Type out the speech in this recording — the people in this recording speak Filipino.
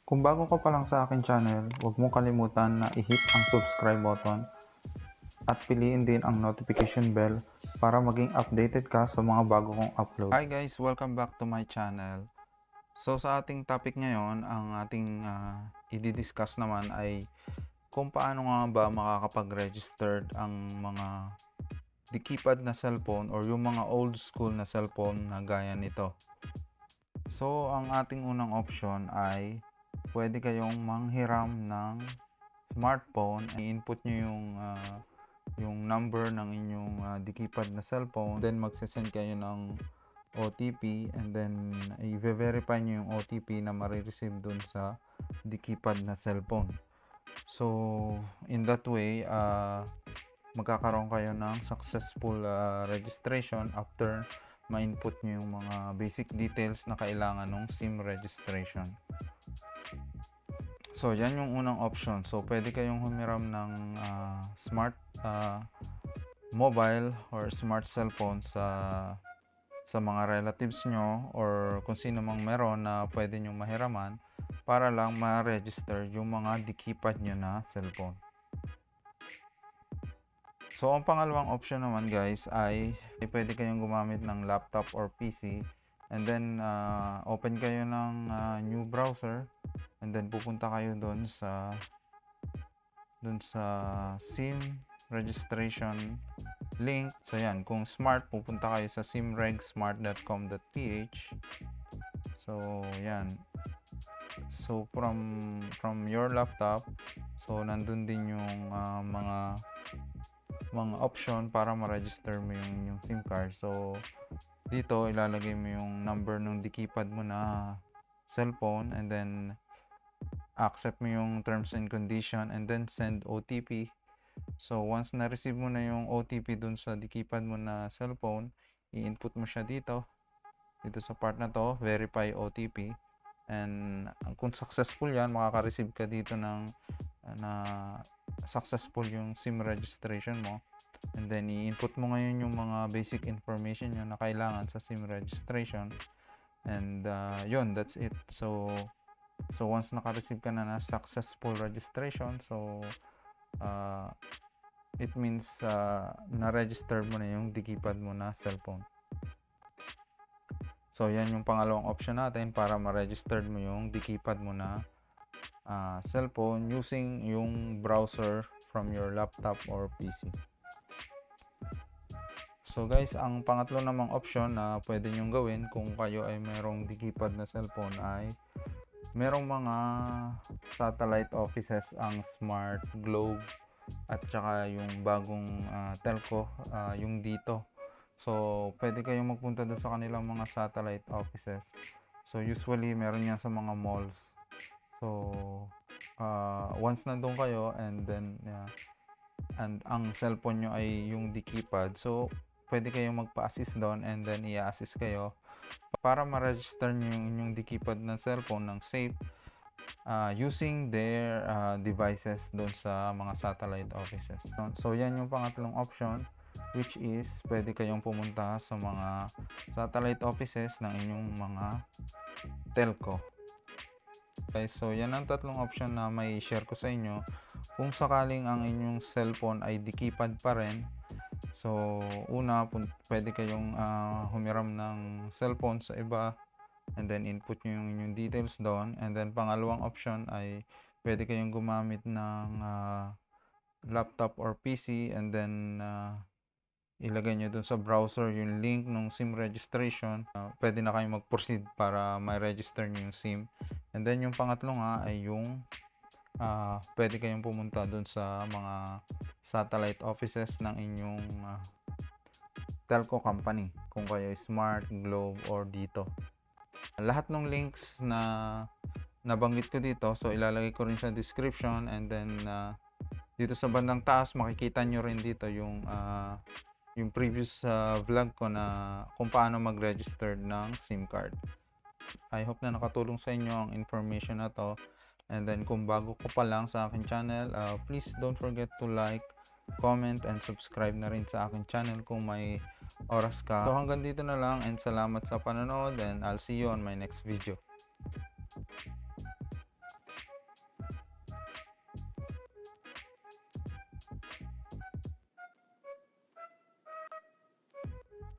Kung bago ka pa lang sa akin channel, huwag mong kalimutan na i-hit ang subscribe button at piliin din ang notification bell para maging updated ka sa mga bago kong upload. Hi guys! Welcome back to my channel. So sa ating topic ngayon, ang ating i-discuss naman ay kung paano nga ba makakapag-registered ang mga di keypad na cellphone or yung mga old school na cellphone na gaya nito. So ang ating unang option ay pwede kayong manghiram ng smartphone. I-input nyo yung number ng inyong di keypad na cellphone, then magsasend kayo ng OTP, and then i-verify nyo yung OTP na marireceive dun sa di keypad na cellphone. So in that way, magkakaroon kayo ng successful registration after ma-input nyo yung mga basic details na kailangan ng SIM registration. So yan yung unang option. So pwede kayong humiram ng smart mobile or smart cellphone sa mga relatives nyo or kung sino mang meron na pwede nyo mahiraman para lang ma-register yung mga di keypad nyo na cellphone. So ang pangalawang option naman guys ay pwede kayong gumamit ng laptop or PC, and then open kayo ng new browser, and then pupunta kayo doon sa SIM registration link. So yan, kung smart, pupunta kayo sa simregsmart.com.ph. so yan, so from your laptop, so nandun din yung mga option para ma-register mo yung SIM card. So dito ilalagay mo yung number ng di keypad mo na cellphone, and then accept mo yung terms and condition, and then send OTP. So once na-receive mo na yung OTP dun sa di keypad mo na cellphone, i-input mo siya dito sa part na to, verify OTP, and kung successful yan, makaka-receive ka dito ng na successful yung SIM registration mo. And then i-input mo ngayon yung mga basic information nyo na kailangan sa SIM registration, and yun, that's it. So once naka-receive ka na successful registration, so it means na-register mo na yung di keypad mo na cellphone. So yan yung pangalawang option natin para ma-register mo yung di keypad mo na cellphone using yung browser from your laptop or PC. So guys, ang pangatlo namang option na pwede nyong gawin kung kayo ay mayroong di keypad na cellphone ay merong mga satellite offices ang Smart, Globe, at saka yung bagong telco, yung dito. So pwede kayong magpunta doon sa kanilang mga satellite offices. So usually meron yan sa mga malls. So once nandun kayo, and then and ang cellphone nyo ay yung di keypad, so pwede kayong magpa-assist doon, and then i-assist kayo para ma-register nyo yung inyong di keypad na cellphone ng safe using their devices doon sa mga satellite offices. So yan yung pangatlong option, which is pwede kayong pumunta sa mga satellite offices ng inyong mga telco. Okay, so yan ang tatlong option na may share ko sa inyo. Kung sakaling ang inyong cellphone ay di keypad pa rin, so una, pwede kayong humiram ng cellphone sa iba, and then input nyo yung inyong details doon. And then pangalawang option ay pwede kayong gumamit ng laptop or PC, and then ilagay nyo dun sa browser yung link ng SIM registration. Pwede na kayong mag-proceed para ma-register nyo yung SIM. And then yung pangatlo nga ay yung pwede kayong pumunta dun sa mga satellite offices ng inyong telco company, kung kayo Smart, Globe, or dito. Lahat ng links na nabanggit ko dito, so ilalagay ko rin sa description, and then dito sa bandang taas makikita nyo rin dito yung previous vlog ko na kung paano mag-register ng SIM card. I hope na nakatulong sa inyo ang information na to. And then kung bago ko pa lang sa akin channel, please don't forget to like, comment, and subscribe na rin sa akin channel kung may oras ka. So hanggang dito na lang, and salamat sa panonood, and I'll see you on my next video.